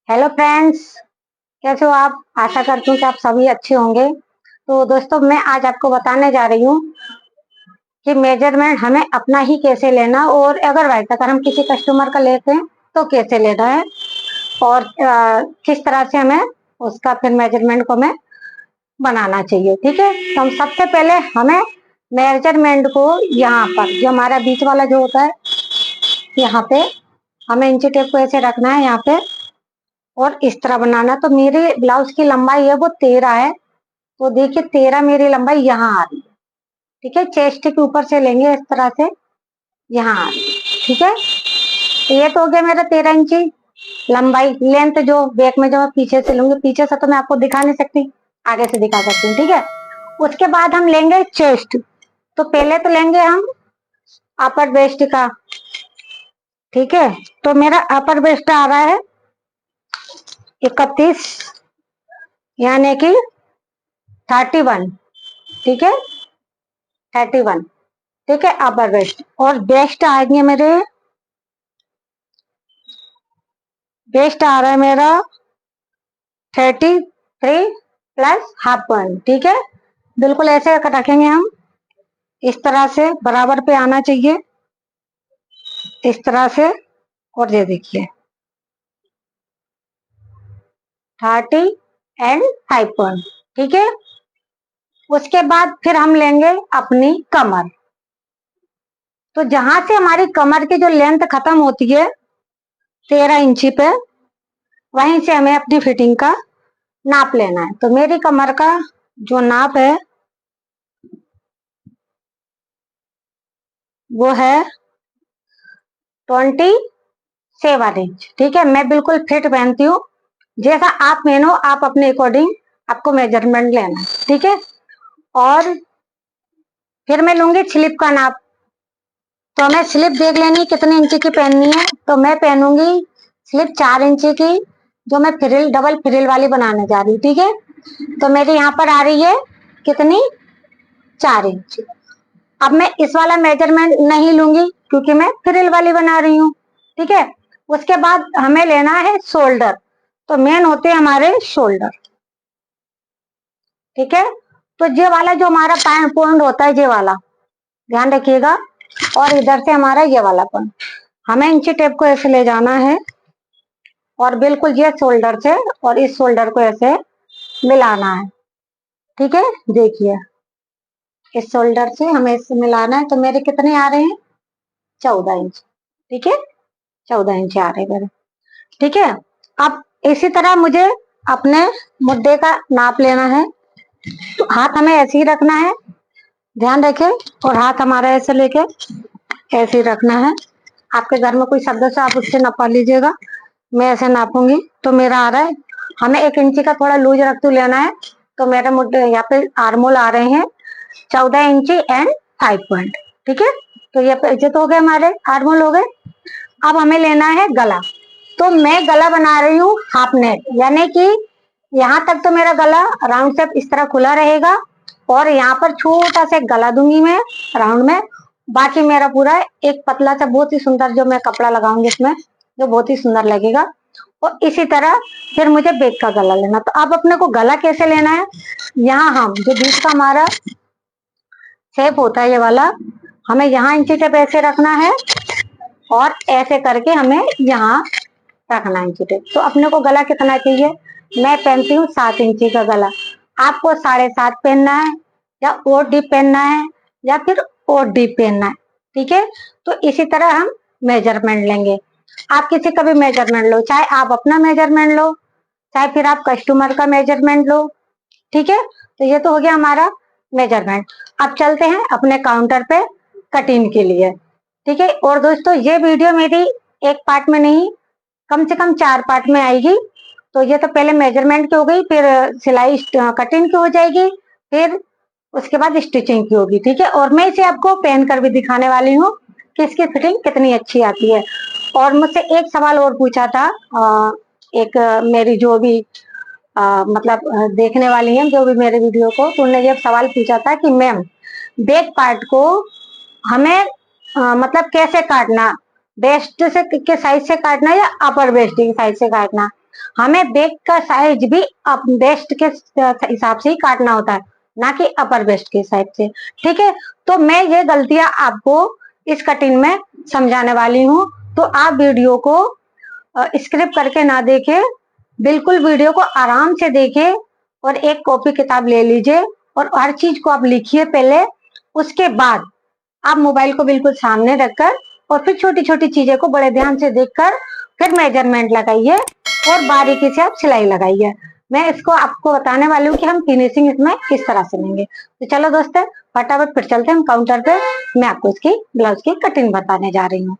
Hello friends, कैसे हो आप। आशा करती हूँ कि आप सभी अच्छे होंगे। तो दोस्तों, मैं आज आपको बताने जा रही हूँ कि मेजरमेंट हमें अपना ही कैसे लेना, और अगर हम किसी कस्टमर का लेते हैं तो कैसे लेना है, और किस तरह से हमें उसका फिर मेजरमेंट को हमें बनाना चाहिए। ठीक है, तो हम सबसे पहले हमें मेजरमेंट को यहाँ पर जो हमारा बीच वाला जो होता है, यहाँ पे हमें इंची टेप को ऐसे रखना है यहाँ पे, और इस तरह बनाना। तो मेरे ब्लाउज की लंबाई है वो 13 है। तो देखिए 13 मेरी लंबाई यहाँ आ रही है। ठीक है, चेस्ट के ऊपर से लेंगे इस तरह से, यहाँ आ रही है। ठीक है, तो ये तो हो गया मेरा 13 इंची लंबाई। लेंथ जो बैक में जो मैं पीछे से लूंगी, पीछे से तो मैं आपको दिखा नहीं सकती, आगे से दिखा सकती हूँ। ठीक है, उसके बाद हम लेंगे चेस्ट। तो पहले तो लेंगे हम अपर वेस्ट का। ठीक है, तो मेरा अपर वेस्ट आ रहा है 31, यानी कि 31। ठीक है, 31। ठीक है, अपर वेस्ट। और बेस्ट आएंगे मेरे, बेस्ट आ रहा है मेरा 33 प्लस हाफ पॉइंट। ठीक है, बिल्कुल ऐसे रखेंगे हम, इस तरह से बराबर पे आना चाहिए, इस तरह से। और ये देखिए 30 एंड 5 पॉइंट। ठीक है, उसके बाद फिर हम लेंगे अपनी कमर। तो जहां से हमारी कमर की जो लेंथ खत्म होती है 13 इंची पे, वहीं से हमें अपनी फिटिंग का नाप लेना है। तो मेरी कमर का जो नाप है वो है 27 इंच। ठीक है, मैं बिल्कुल फिट पहनती हूँ। जैसा आप पहनो, आप अपने अकॉर्डिंग आपको मेजरमेंट लेना है। ठीक है, और फिर मैं लूंगी स्लिप का नाप। तो हमें स्लिप देख लेनी कितनी इंची की पहननी है। तो मैं पहनूंगी स्लिप 4 इंची की, जो मैं फ्रिल डबल फ्रिल वाली बनाने जा रही हूँ। ठीक है, तो मेरी यहाँ पर आ रही है कितनी, 4 इंच। अब मैं इस वाला मेजरमेंट नहीं लूंगी क्योंकि मैं फ्रिल वाली बना रही हूँ। ठीक है, उसके बाद हमें लेना है शोल्डर। तो मेन होते हैं हमारे शोल्डर। ठीक है, तो ये वाला जो हमारा पॉइंट होता है, ये वाला ध्यान रखिएगा। और इधर से हमारा ये वाला पॉइंट, हमें इंची टेप को ऐसे ले जाना है, और बिल्कुल ये शोल्डर से और इस शोल्डर को ऐसे मिलाना है। ठीक है, देखिए इस शोल्डर से हमें इससे मिलाना है। तो मेरे कितने आ रहे हैं, 14 इंच। ठीक है, 14 इंच आ रहे मेरे। ठीक है, अब इसी तरह मुझे अपने मुद्दे का नाप लेना है। तो हाथ हमें ऐसे ही रखना है, ध्यान रखें। और हाथ हमारा ऐसे लेके ऐसे ही रखना है। आपके घर में कोई सदस्य, आप उससे नापा लीजिएगा। मैं ऐसे नापूंगी। तो मेरा आ रहा है, हमें 1 इंची का थोड़ा लूज रखते लेना है। तो मेरे मुद्दे यहाँ पे आर्मोल आ रहे हैं 14 इंची एंड 5 पॉइंट। ठीक है, तो ये तो हो गए हमारे आर्मोल हो गए। अब हमें लेना है गला। तो मैं गला बना रही हूँ हाफ नेट, यानी कि यहाँ तक तो मेरा गला राउंड शेप इस तरह खुला रहेगा, और यहाँ पर छोटा सा गला दूंगी मैं राउंड में। बाकी मेरा पूरा एक पतला सा बहुत ही सुंदर जो मैं कपड़ा लगाऊंगी इसमें, जो बहुत ही सुंदर लगेगा। और इसी तरह फिर मुझे बेक का गला लेना। तो अब अपने को गला कैसे लेना है, यहाँ हम जो बीच का हमारा शेप होता है ये वाला, हमें यहाँ इंची टेप ऐसे रखना है, और ऐसे करके हमें यहाँ रखना है इंची टेप। तो अपने को गला कितना चाहिए, मैं पहनती हूँ 7 इंची का गला। आपको 7.5 पहनना है, या और डीप पहनना है, या फिर और डीप पहनना है। ठीक है, तो इसी तरह हम मेजरमेंट लेंगे। आप किसी का भी मेजरमेंट लो, चाहे आप अपना मेजरमेंट लो, चाहे फिर आप कस्टमर का मेजरमेंट लो। ठीक है, तो ये तो हो गया हमारा मेजरमेंट। अब चलते हैं अपने काउंटर पे कटिंग के लिए। ठीक है, और दोस्तों ये वीडियो मेरी एक पार्ट में नहीं, कम से कम 4 पार्ट में आएगी। तो ये तो पहले मेजरमेंट की हो गई, फिर सिलाई कटिंग की हो जाएगी, फिर उसके बाद स्टिचिंग की होगी। ठीक है, और मैं इसे आपको पहन कर भी दिखाने वाली हूँ कि इसकी फिटिंग कितनी अच्छी आती है। और मुझसे एक सवाल और पूछा था, एक मेरी जो भी मतलब देखने वाली है जो भी मेरे वीडियो को, तो उन्होंने ये सवाल पूछा था कि मैम बैक पार्ट को हमें मतलब कैसे काटना, बेस्ट से के साइज से काटना या अपर बेस्ट के साइज से काटना। हमें बैक का साइज भी अप वेस्ट के हिसाब से ही काटना होता है, ना कि अपर वेस्ट के हिसाब से। ठीक है, तो मैं ये गलतियां आपको इस कटिंग में समझाने वाली हूँ, तो आप वीडियो को स्क्रिप्ट करके ना देखे, बिल्कुल वीडियो को आराम से देखे और एक कॉपी किताब ले लीजिए और हर चीज को आप लिखिए पहले। उसके बाद आप मोबाइल को बिल्कुल सामने रखकर और फिर छोटी छोटी चीजें को बड़े ध्यान से देखकर फिर मेजरमेंट लगाइए और बारीकी से आप सिलाई लगाइए। मैं इसको आपको बताने वाली हूँ कि हम फिनिशिंग इसमें किस तरह से लेंगे। तो चलो दोस्तों, फटाफट फिर चलते हैं हम काउंटर पे, मैं आपको इसकी ब्लाउज की कटिंग बताने जा रही हूँ।